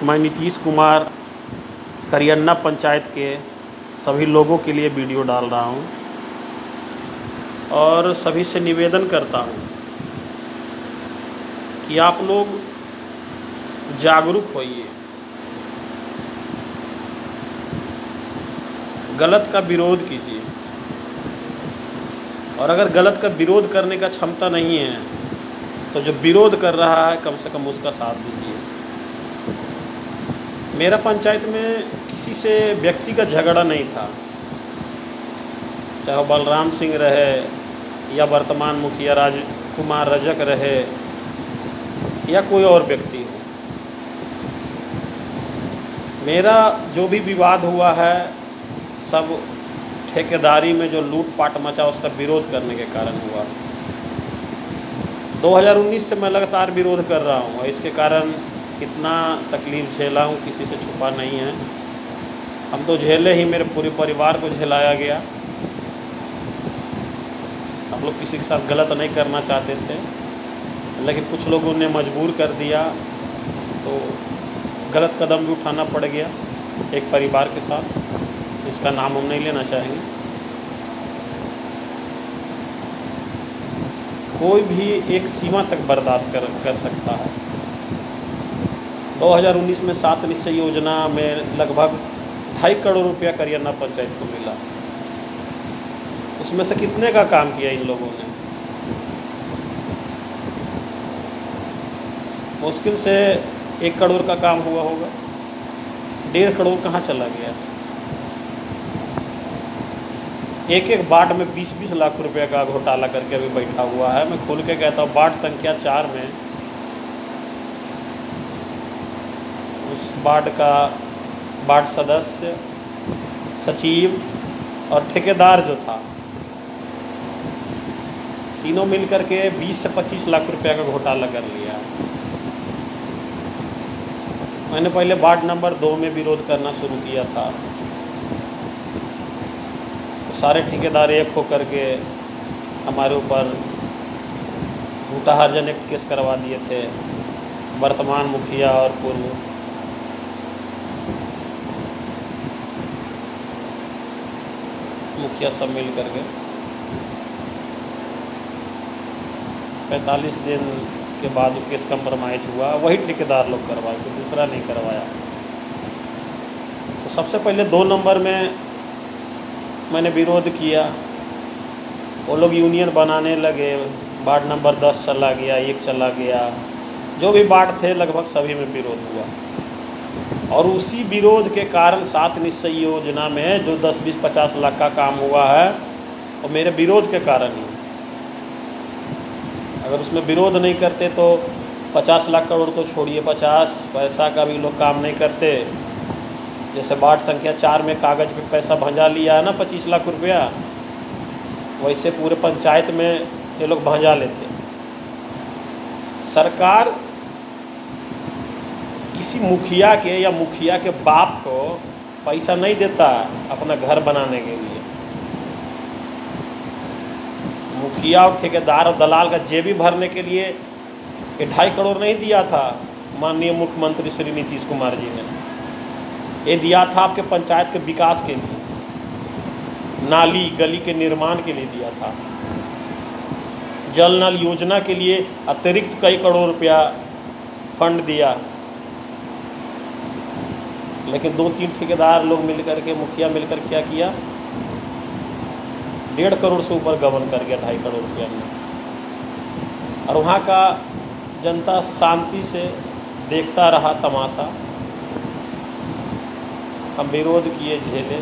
मैं नीतीश कुमार करियन्ना पंचायत के सभी लोगों के लिए वीडियो डाल रहा हूं और सभी से निवेदन करता हूं कि आप लोग जागरूक होइए, गलत का विरोध कीजिए और अगर गलत का विरोध करने का क्षमता नहीं है तो जो विरोध कर रहा है कम से कम उसका साथ दीजिए। मेरा पंचायत में किसी से व्यक्तिगत झगड़ा नहीं था, चाहे बलराम सिंह रहे या वर्तमान मुखिया राजकुमार रजक रहे या कोई और व्यक्ति हो। मेरा जो भी विवाद हुआ है सब ठेकेदारी में जो लूटपाट मचा उसका विरोध करने के कारण हुआ। 2019 से मैं लगातार विरोध कर रहा हूँ और इसके कारण कितना तकलीफ़ झेला हूँ किसी से छुपा नहीं है। हम तो झेले ही, मेरे पूरे परिवार को झेलाया गया। हम लोग किसी के साथ गलत नहीं करना चाहते थे, लेकिन कुछ लोगों ने मजबूर कर दिया तो गलत कदम भी उठाना पड़ गया एक परिवार के साथ। इसका नाम हम नहीं लेना चाहेंगे। कोई भी एक सीमा तक बर्दाश्त कर सकता है। 2019 में 7 निश्चय योजना में लगभग 2.5 करोड़ रुपया करियन्ना पंचायत को मिला। उसमें से कितने का काम किया इन लोगों ने? मुश्किल से 1 करोड़ का काम हुआ होगा। 1.5 करोड़ कहाँ चला गया? एक वार्ड में 20-20 लाख रुपए का घोटाला करके अभी बैठा हुआ है। मैं खोल के कहता हूँ, वार्ड संख्या 4 में उस वार्ड का वार्ड सदस्य, सचिव और ठेकेदार जो था, तीनों मिलकर के 20 से 25 लाख रुपया का घोटाला कर लिया। मैंने पहले वार्ड नंबर 2 में विरोध करना शुरू किया था। सारे ठेकेदार एक होकर के हमारे ऊपर झूठा हर्जन एक्ट केस करवा दिए थे। वर्तमान मुखिया और पूर्व मुखिया सब मिल करके 45 दिन के बाद केस कंप्रोमाइज हुआ। वही ठेकेदार लोग करवाए, कोई दूसरा नहीं करवाया। तो सबसे पहले 2 नंबर में मैंने विरोध किया। वो लोग यूनियन बनाने लगे। वार्ड नंबर 10 चला गया, 1 चला गया। जो भी वार्ड थे लगभग सभी में विरोध हुआ और उसी विरोध के कारण 7 निश्चय योजना में जो 10-20-50 लाख का काम हुआ है और मेरे विरोध के कारण ही। अगर उसमें विरोध नहीं करते तो 50 लाख करोड़ तो छोड़िए, 50 पैसा का भी लोग काम नहीं करते। जैसे वार्ड संख्या 4 में कागज़ पे पैसा भंजा लिया है ना 25 लाख रुपया, वैसे पूरे पंचायत में ये लोग भंजा लेते। सरकार किसी मुखिया के या मुखिया के बाप को पैसा नहीं देता अपना घर बनाने के लिए। मुखिया और ठेकेदार और दलाल का जेबी भरने के लिए ये 2.5 करोड़ नहीं दिया था माननीय मुख्यमंत्री श्री नीतीश कुमार जी ने। ये दिया था आपके पंचायत के विकास के लिए, नाली गली के निर्माण के लिए दिया था। जल नल योजना के लिए अतिरिक्त कई करोड़ रुपया फंड दिया। लेकिन 2-3 ठेकेदार लोग मिलकर के, मुखिया मिलकर क्या किया? 1.5 करोड़ से ऊपर गबन कर गया 2.5 करोड़ रुपया में। और वहाँ का जनता शांति से देखता रहा तमाशा। हम विरोध किए, झेले।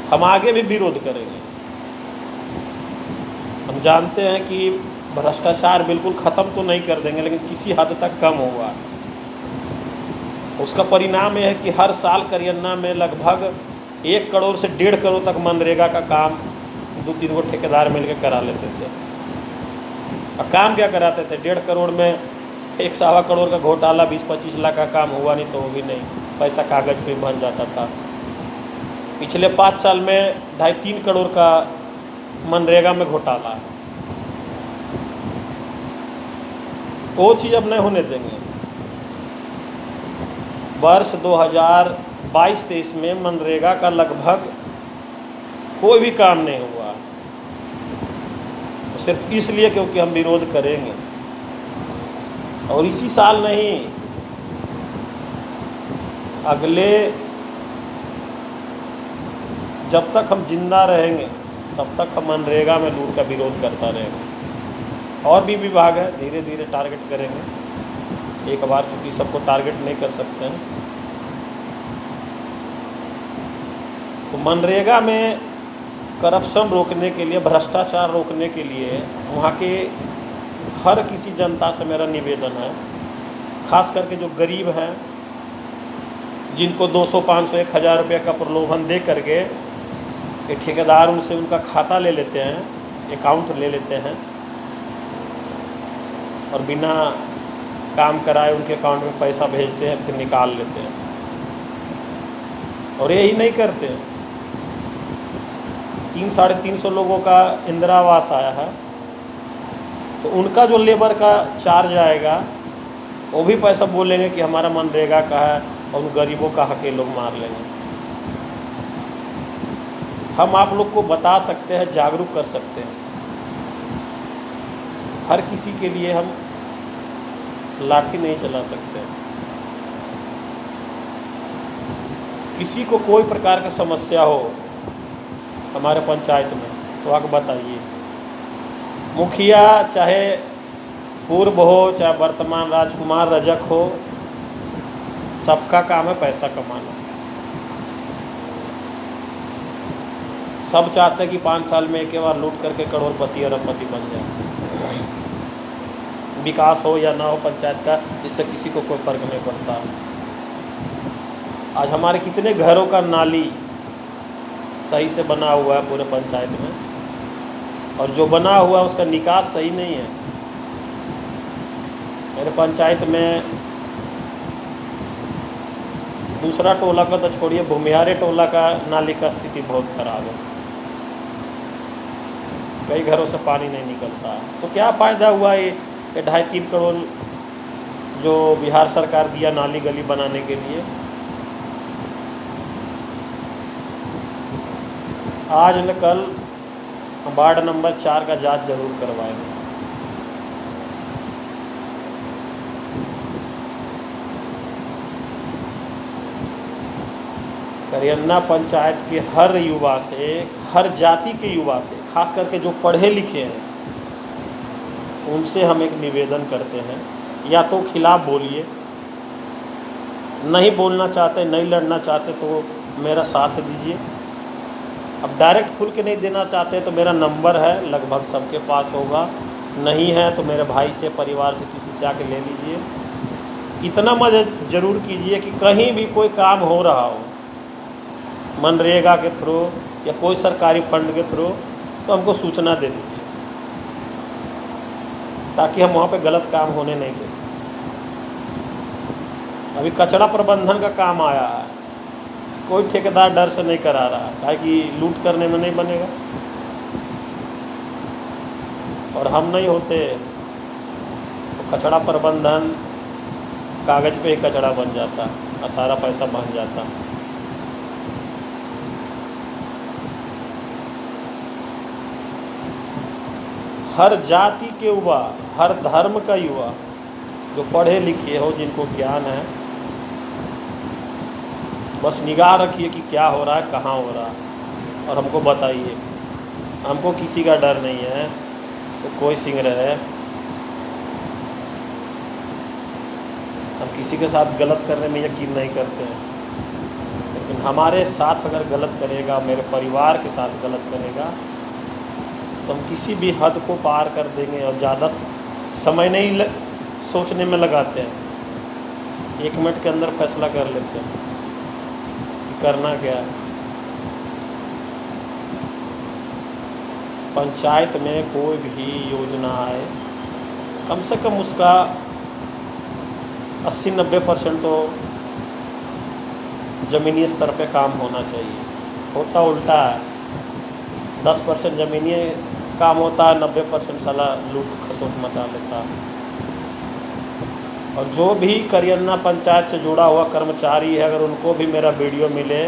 हम आगे भी विरोध करेंगे। हम जानते हैं कि भ्रष्टाचार बिल्कुल ख़त्म तो नहीं कर देंगे, लेकिन किसी हद तक कम होगा। उसका परिणाम यह है कि हर साल करियन्ना में लगभग 1 करोड़ से 1.5 करोड़ तक मनरेगा का काम 2-3 गो ठेकेदार मिलकर करा लेते थे। और काम क्या कराते थे? 1.5 करोड़ में 1-1.25 करोड़ का घोटाला, 20-25 लाख का काम हुआ नहीं तो वो भी नहीं, पैसा कागज़ पे बन जाता था। पिछले 5 साल में 2.5-3 करोड़ का मनरेगा में घोटाला है। वो चीज़ अब नहीं होने देंगे। वर्ष 2022-23 में मनरेगा का लगभग कोई भी काम नहीं हुआ, सिर्फ इसलिए क्योंकि हम विरोध करेंगे। और इसी साल नहीं, अगले जब तक हम जिंदा रहेंगे तब तक हम मनरेगा में लूट का विरोध करता रहेंगे। और भी विभाग है, धीरे धीरे टारगेट करेंगे, एक बार चूँकि सबको टारगेट नहीं कर सकते हैं। तो मनरेगा में करप्शन रोकने के लिए, भ्रष्टाचार रोकने के लिए वहाँ के हर किसी जनता से मेरा निवेदन है, खास करके जो गरीब हैं, जिनको 200, 500, 1000 रुपये का प्रलोभन दे करके ये ठेकेदार उनसे उनका खाता ले लेते हैं, अकाउंट ले लेते हैं और बिना काम कराए उनके अकाउंट में पैसा भेजते हैं, फिर निकाल लेते हैं। और यही नहीं करते। 300-350 लोगों का इंदिरा आवास आया है, तो उनका जो लेबर का चार्ज आएगा वो भी पैसा बोलेंगे कि हमारा मनरेगा का है, और उन गरीबों का हक ये लोग मार लेंगे। हम आप लोग को बता सकते हैं, जागरूक कर सकते हैं। हर किसी के लिए हम लाठी नहीं चला सकते। किसी को कोई प्रकार की समस्या हो हमारे पंचायत में तो आके बताइए। मुखिया चाहे पूर्व हो चाहे वर्तमान राजकुमार रजक हो, सबका काम है पैसा कमाना। सब चाहते हैं कि 5 साल में एक बार लूट करके करोड़पति अरबपति बन जाए। विकास हो या ना हो पंचायत का, इससे किसी को कोई फर्क नहीं पड़ता। आज हमारे कितने घरों का नाली सही से बना हुआ है पूरे पंचायत में, और जो बना हुआ उसका निकास सही नहीं है। मेरे पंचायत में दूसरा टोला का तो छोड़िए, भूमिहारे टोला का नाली का स्थिति बहुत खराब है। कई घरों से पानी नहीं निकलता। तो क्या फ़ायदा हुआ ये 2.5-3 करोड़ जो बिहार सरकार दिया नाली गली बनाने के लिए। आज न कल वार्ड नंबर 4 का जांच जरूर करवाएंगे। करियन्ना पंचायत के हर युवा से, हर जाति के युवा से, खास करके जो पढ़े लिखे हैं, उनसे हम एक निवेदन करते हैं, या तो खिलाफ बोलिए, नहीं बोलना चाहते, नहीं लड़ना चाहते तो मेरा साथ दीजिए। अब डायरेक्ट खुल के नहीं देना चाहते तो मेरा नंबर है, लगभग सबके पास होगा। नहीं है तो मेरे भाई से, परिवार से, किसी से आके ले लीजिए। इतना मदद जरूर कीजिए कि कहीं भी कोई काम हो रहा हो मनरेगा के थ्रू या कोई सरकारी फंड के थ्रू, तो हमको सूचना दे दीजिए, ताकि हम वहाँ पे गलत काम होने नहीं दें। अभी कचरा प्रबंधन का काम आया है, कोई ठेकेदार डर से नहीं करा रहा है कि लूट करने में नहीं बनेगा, और हम नहीं होते तो कचरा प्रबंधन कागज़ पे ही कचरा बन जाता और सारा पैसा बन जाता। हर जाति के युवा, हर धर्म का युवा जो पढ़े लिखे हो, जिनको ज्ञान है, बस निगाह रखिए कि क्या हो रहा है, कहाँ हो रहा है, और हमको बताइए। हमको किसी का डर नहीं है, तो कोई सिंह रहे, हम किसी के साथ गलत करने में यकीन नहीं करते हैं। लेकिन हमारे साथ अगर गलत करेगा, मेरे परिवार के साथ गलत करेगा, तो हम किसी भी हद को पार कर देंगे। और ज़्यादा समय नहीं सोचने में लगाते हैं, 1 मिनट के अंदर फैसला कर लेते हैं कि करना क्या है। पंचायत में कोई भी योजना आए, कम से कम उसका 80-90% तो ज़मीनी स्तर पे काम होना चाहिए। होता उल्टा है, 10% ज़मीनी काम होता है, 90% साला लूट खसोट मचा लेता है। और जो भी करियन्ना पंचायत से जुड़ा हुआ कर्मचारी है, अगर उनको भी मेरा वीडियो मिले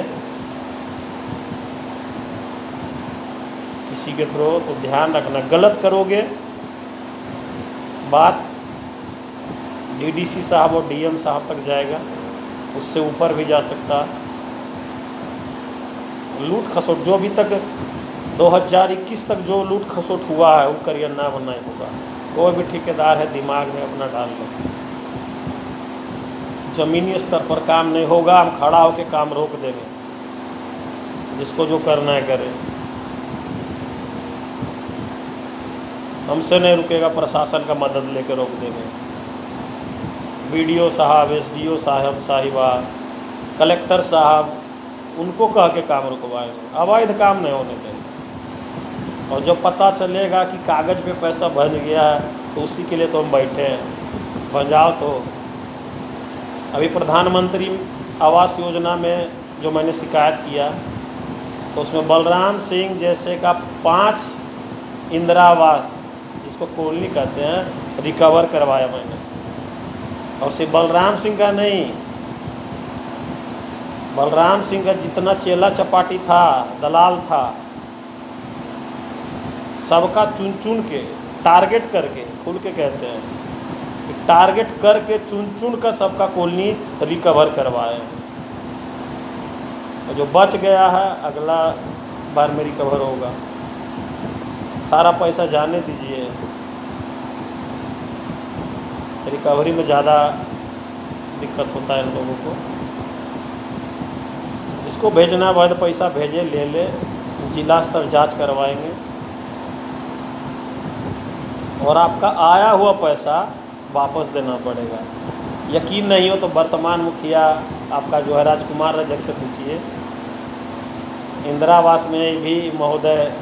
किसी के थ्रू, तो ध्यान रखना, गलत करोगे बात डीडीसी साहब और डीएम साहब तक जाएगा, उससे ऊपर भी जा सकता। लूट खसोट जो अभी तक 2021 तक जो लूट खसोट हुआ है वो करियन्ना में नहीं होगा। कोई भी ठेकेदार है दिमाग में अपना डाल लो, जमीनी स्तर पर काम नहीं होगा, हम खड़ा होकर काम रोक देंगे, जिसको जो करना है करे। हमसे नहीं रुकेगा, प्रशासन का मदद लेकर रोक देंगे। बीडीओ साहब, एसडीओ साहब साहिबा, कलेक्टर साहब, उनको कह के काम रुकवाएंगे, अवैध काम नहीं होने देंगे। और जब पता चलेगा कि कागज़ पे पैसा बन गया है तो उसी के लिए तो हम बैठे हैं, बन जाओ। तो अभी प्रधानमंत्री आवास योजना में जो मैंने शिकायत किया तो उसमें बलराम सिंह जैसे का 5 इंदिरा आवास, जिसको कॉलोनी कहते हैं, रिकवर करवाया मैंने। और सिर्फ बलराम सिंह का नहीं, बलराम सिंह का जितना चेला चपाटी था, दलाल था, सबका चुन चुन के, टारगेट करके, खुल के कहते हैं, टारगेट करके चुन चुन कर सबका कॉलोनी रिकवर करवाए। और जो बच गया है अगला बार में रिकवर होगा। सारा पैसा जाने दीजिए, रिकवरी में ज़्यादा दिक्कत होता है इन लोगों को। जिसको भेजना वैध पैसा भेजे, ले ले, जिला स्तर जांच करवाएंगे और आपका आया हुआ पैसा वापस देना पड़ेगा। यकीन नहीं हो तो वर्तमान मुखिया आपका जो है राजकुमार रजक से पूछिए। इंदिरा आवास में भी महोदय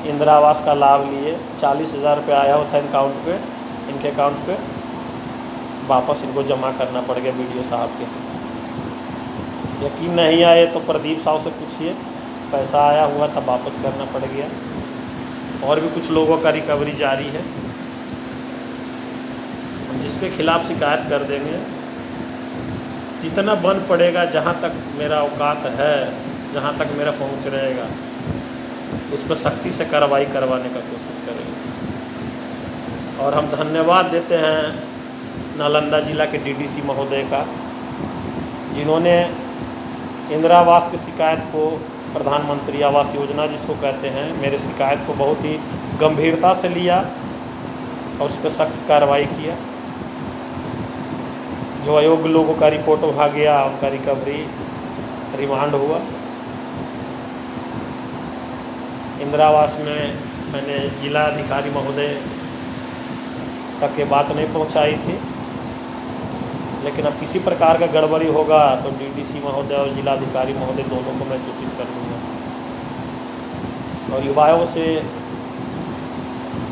इंदिरा आवास का लाभ लिए, 40,000 रुपये आया हुआ था इनके अकाउंट पे, वापस इनको जमा करना पड़ गया बीडीओ साहब के। यकीन नहीं आए तो प्रदीप साहब से पूछिए, पैसा आया हुआ था वापस करना पड़ गया। और भी कुछ लोगों का रिकवरी जारी है, जिसके खिलाफ शिकायत कर देंगे। जितना बन पड़ेगा, जहाँ तक मेरा औकात है, जहाँ तक मेरा पहुँच रहेगा, उस पर सख्ती से कार्रवाई करवाने का कोशिश करेंगे। और हम धन्यवाद देते हैं नालंदा जिला के डीडीसी महोदय का, जिन्होंने इंदिरा आवास की शिकायत को, प्रधानमंत्री आवास योजना जिसको कहते हैं, मेरे शिकायत को बहुत ही गंभीरता से लिया और उस पर सख्त कार्रवाई किया। जो अयोग्य लोगों का रिपोर्ट वहाँ गया, उनका रिकवरी, रिमांड हुआ। इंदिरा आवास में मैंने जिला अधिकारी महोदय तक ये बात नहीं पहुंचाई थी, लेकिन अब किसी प्रकार का गड़बड़ी होगा तो डीडीसी महोदय और जिलाधिकारी महोदय दोनों को मैं सूचित कर दूँगा। और युवाओं से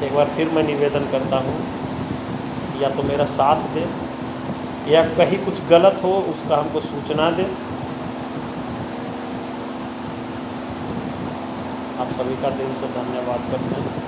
एक बार फिर मैं निवेदन करता हूँ, या तो मेरा साथ दें, या कहीं कुछ गलत हो उसका हमको सूचना दें। आप सभी का दिल से धन्यवाद करते हैं।